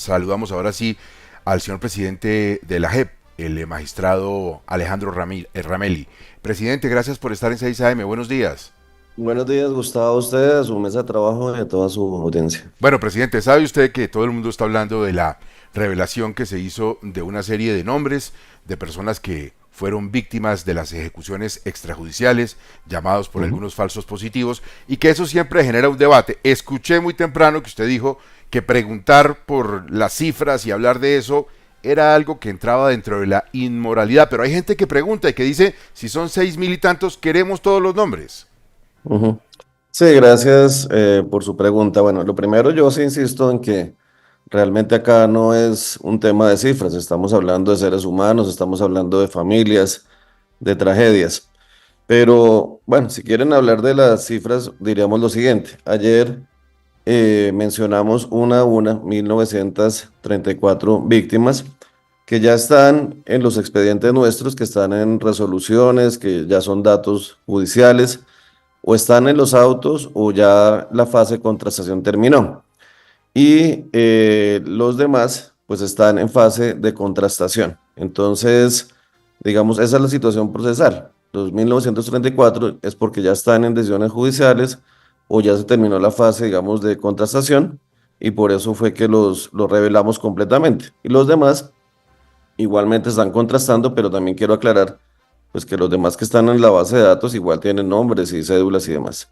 saludamos ahora sí al señor presidente de la JEP, el magistrado Alejandro Ramelli. Presidente, gracias por estar en 6 AM. Buenos días. Buenos días, Gustavo, a ustedes, a su mesa de trabajo y a toda su audiencia. Bueno, presidente, ¿sabe usted que todo el mundo está hablando de la revelación que se hizo de una serie de nombres de personas que fueron víctimas de las ejecuciones extrajudiciales, llamados por Ujú. algunos falsos positivos, y que eso siempre genera un debate? Escuché muy temprano que usted dijo que preguntar por las cifras y hablar de eso era algo que entraba dentro de la inmoralidad, pero hay gente que pregunta y que dice, si son 6.000 y tantos, queremos todos los nombres. Ujú. Sí, gracias por su pregunta. Bueno, lo primero yo sí insisto en que realmente acá no es un tema de cifras, estamos hablando de seres humanos, estamos hablando de familias, de tragedias. Pero bueno, si quieren hablar de las cifras, diríamos lo siguiente. Ayer mencionamos una a una 1934 víctimas que ya están en los expedientes nuestros, que están en resoluciones, que ya son datos judiciales, o están en los autos o ya la fase de contrastación terminó. Y los demás, pues están en fase de contrastación. Entonces, digamos, esa es la situación procesal. Los 1934 es porque ya están en decisiones judiciales o ya se terminó la fase, digamos, de contrastación y por eso fue que los revelamos completamente. Y los demás igualmente están contrastando, pero también quiero aclarar, pues que los demás que están en la base de datos igual tienen nombres y cédulas y demás.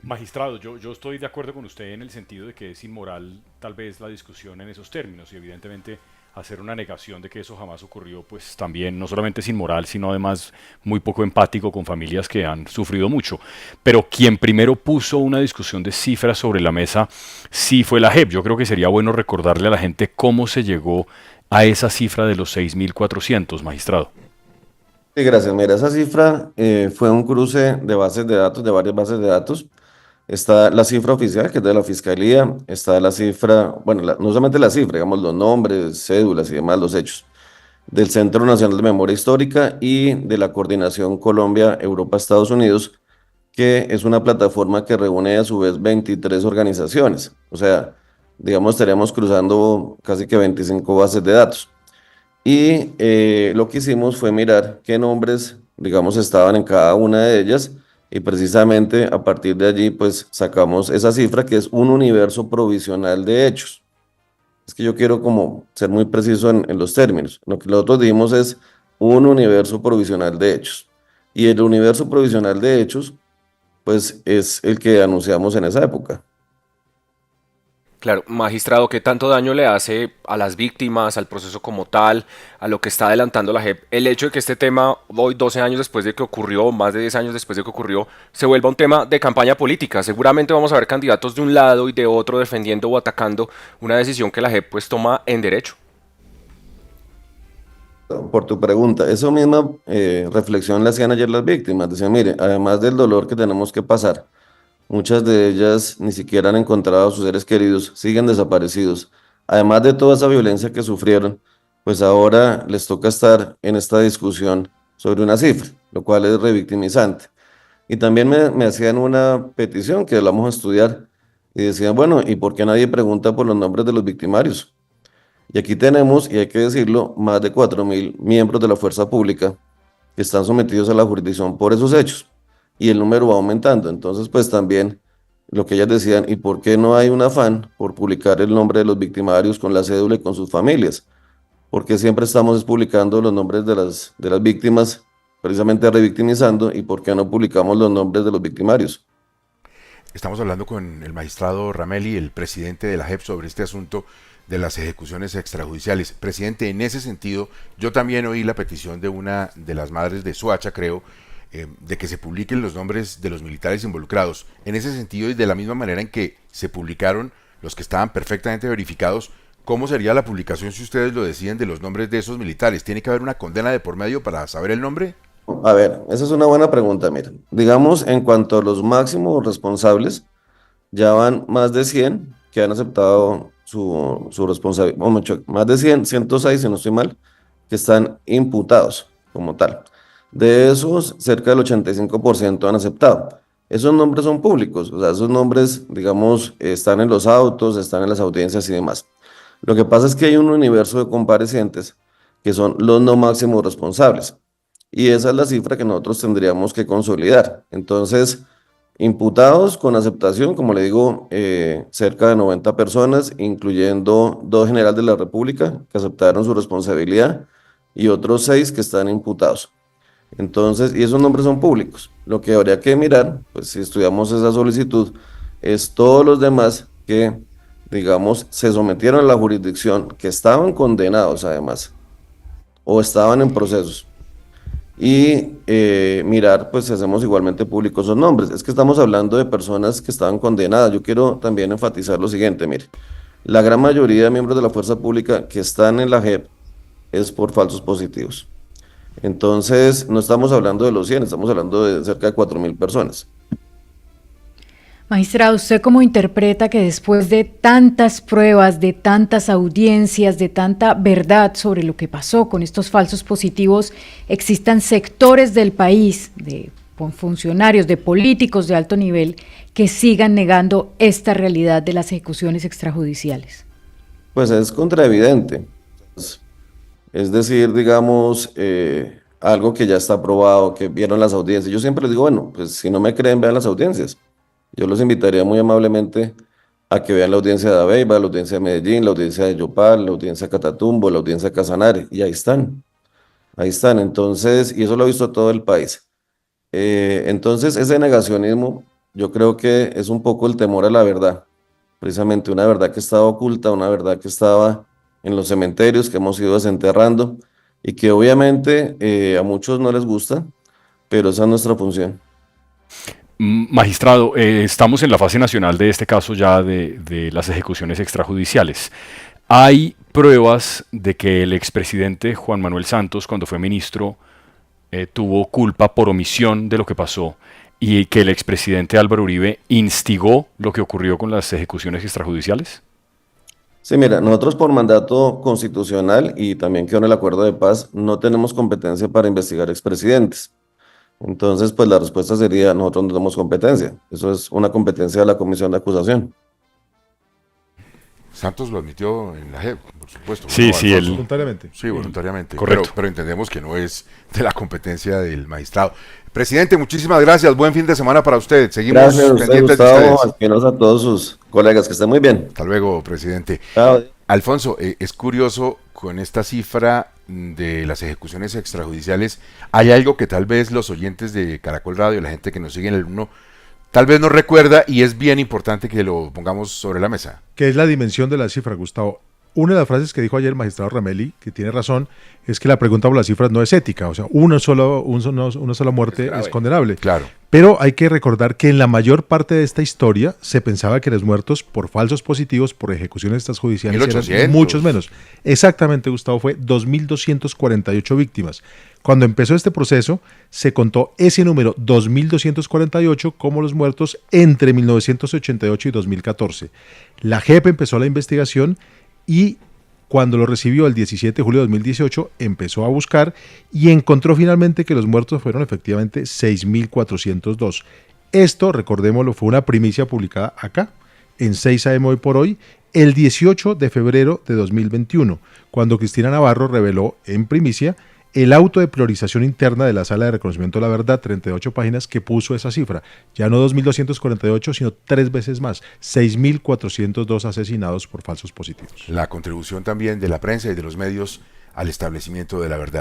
Magistrado, yo estoy de acuerdo con usted en el sentido de que es inmoral tal vez la discusión en esos términos y evidentemente hacer una negación de que eso jamás ocurrió, pues también no solamente es inmoral, sino además muy poco empático con familias que han sufrido mucho. Pero quien primero puso una discusión de cifras sobre la mesa sí fue la JEP. Yo creo que sería bueno recordarle a la gente cómo se llegó a esa cifra de los 6.400, magistrado. Sí, gracias. Mira, esa cifra fue un cruce de bases de datos, de varias bases de datos. Está la cifra oficial, que es de la Fiscalía, está la cifra, bueno, no solamente la cifra, digamos los nombres, cédulas y demás, los hechos, del Centro Nacional de Memoria Histórica y de la Coordinación Colombia-Europa-Estados Unidos, que es una plataforma que reúne a su vez 23 organizaciones. O sea, digamos, estaríamos cruzando casi que 25 bases de datos. Y lo que hicimos fue mirar qué nombres, digamos, estaban en cada una de ellas y precisamente a partir de allí, pues sacamos esa cifra que es un universo provisional de hechos. Es que yo quiero como ser muy preciso en los términos. Lo que nosotros dimos es un universo provisional de hechos. Y el universo provisional de hechos, pues es el que anunciamos en esa época. Claro, magistrado, ¿qué tanto daño le hace a las víctimas, al proceso como tal, a lo que está adelantando la JEP, el hecho de que este tema, hoy 12 años después de que ocurrió, más de 10 años después de que ocurrió, se vuelva un tema de campaña política? Seguramente vamos a ver candidatos de un lado y de otro defendiendo o atacando una decisión que la JEP pues toma en derecho. Por tu pregunta, esa misma reflexión la hacían ayer las víctimas. Decían, mire, además del dolor que tenemos que pasar, muchas de ellas ni siquiera han encontrado a sus seres queridos, siguen desaparecidos. Además de toda esa violencia que sufrieron, pues ahora les toca estar en esta discusión sobre una cifra, lo cual es revictimizante. Y también me hacían una petición que la vamos a estudiar y decían, bueno, ¿y por qué nadie pregunta por los nombres de los victimarios? Y aquí tenemos, y hay que decirlo, más de 4.000 miembros de la fuerza pública que están sometidos a la jurisdicción por esos hechos. Y el número va aumentando. Entonces, pues también lo que ellas decían, ¿y por qué no hay un afán por publicar el nombre de los victimarios con la cédula y con sus familias? Porque siempre estamos publicando los nombres de las víctimas, precisamente revictimizando, y por qué no publicamos los nombres de los victimarios. Estamos hablando con el magistrado Ramelli, el presidente de la JEP, sobre este asunto de las ejecuciones extrajudiciales. Presidente, en ese sentido, yo también oí la petición de una de las madres de Soacha, creo, de que se publiquen los nombres de los militares involucrados. En ese sentido, y de la misma manera en que se publicaron los que estaban perfectamente verificados, ¿cómo sería la publicación si ustedes lo deciden de los nombres de esos militares? ¿Tiene que haber una condena de por medio para saber el nombre? A ver, esa es una buena pregunta, mira. Digamos, en cuanto a los máximos responsables, ya van más de 100 que han aceptado su responsabilidad, o mucho, más de 100, 106 si no estoy mal, que están imputados como tal. De esos, cerca del 85% han aceptado. Esos nombres son públicos, o sea, esos nombres, digamos, están en los autos, están en las audiencias y demás. Lo que pasa es que hay un universo de comparecientes que son los no máximos responsables. Y esa es la cifra que nosotros tendríamos que consolidar. Entonces, imputados con aceptación, como le digo, cerca de 90 personas, incluyendo 2 generales de la República que aceptaron su responsabilidad y otros 6 que están imputados. Entonces, y esos nombres son públicos. Lo que habría que mirar, pues si estudiamos esa solicitud, es todos los demás que, digamos, se sometieron a la jurisdicción, que estaban condenados además, o estaban en procesos. Y mirar, pues si hacemos igualmente públicos esos nombres. Es que estamos hablando de personas que estaban condenadas. Yo quiero también enfatizar lo siguiente, mire, la gran mayoría de miembros de la fuerza pública que están en la JEP es por falsos positivos. Entonces, no estamos hablando de los 100, estamos hablando de cerca de 4.000 personas. Magistrado, ¿usted cómo interpreta que después de tantas pruebas, de tantas audiencias, de tanta verdad sobre lo que pasó con estos falsos positivos, existan sectores del país, de funcionarios, de políticos de alto nivel, que sigan negando esta realidad de las ejecuciones extrajudiciales? Pues es contraevidente. Es decir, digamos, algo que ya está probado, que vieron las audiencias. Yo siempre les digo, bueno, pues si no me creen, vean las audiencias. Yo los invitaría muy amablemente a que vean la audiencia de Abeiba, la audiencia de Medellín, la audiencia de Yopal, la audiencia de Catatumbo, la audiencia de Casanare, y ahí están. Ahí están. Entonces, y eso lo ha visto todo el país. Entonces, ese negacionismo, yo creo que es un poco el temor a la verdad. Precisamente una verdad que estaba oculta, una verdad que estaba en los cementerios, que hemos ido desenterrando, y que obviamente a muchos no les gusta, pero esa es nuestra función. Magistrado, estamos en la fase nacional de este caso ya de las ejecuciones extrajudiciales. Hay pruebas de que el expresidente Juan Manuel Santos, cuando fue ministro, tuvo culpa por omisión de lo que pasó y que el expresidente Álvaro Uribe instigó lo que ocurrió con las ejecuciones extrajudiciales. Sí, mira, nosotros por mandato constitucional y también quedó en el acuerdo de paz, no tenemos competencia para investigar expresidentes. Entonces, pues la respuesta sería, nosotros no tenemos competencia. Eso es una competencia de la comisión de acusación. Santos lo admitió en la JEP, por supuesto. Sí, ¿no, sí, Alfonso? Voluntariamente. Sí, voluntariamente. Correcto. Pero entendemos que no es de la competencia del magistrado. Presidente, muchísimas gracias. Buen fin de semana para usted. Seguimos Gracias a usted, pendientes de Gustavo, ustedes. Espinosa, a todos sus colegas, que estén muy bien. Hasta luego, presidente. Chao. Alfonso, es curioso con esta cifra de las ejecuciones extrajudiciales. Hay algo que tal vez los oyentes de Caracol Radio, la gente que nos sigue en el 1, tal vez no recuerda y es bien importante que lo pongamos sobre la mesa. Que es la dimensión de la cifra, Gustavo. Una de las frases que dijo ayer el magistrado Ramelli, que tiene razón, es que la pregunta por las cifras no es ética. O sea, una sola muerte es condenable. Claro. Pero hay que recordar que en la mayor parte de esta historia se pensaba que los muertos por falsos positivos, por ejecuciones extrajudiciales, 1800. eran muchos menos. Exactamente, Gustavo, fue 2.248 víctimas. Cuando empezó este proceso, se contó ese número, 2.248, como los muertos entre 1988 y 2014. La JEP empezó la investigación y cuando lo recibió el 17 de julio de 2018, empezó a buscar y encontró finalmente que los muertos fueron efectivamente 6.402. Esto, recordémoslo, fue una primicia publicada acá, en 6 AM Hoy por Hoy, el 18 de febrero de 2021, cuando Cristina Navarro reveló en primicia el auto de priorización interna de la Sala de Reconocimiento de la Verdad, 38 páginas, que puso esa cifra. Ya no 2.248, sino 3 veces más, 6.402 asesinados por falsos positivos. La contribución también de la prensa y de los medios al establecimiento de la verdad.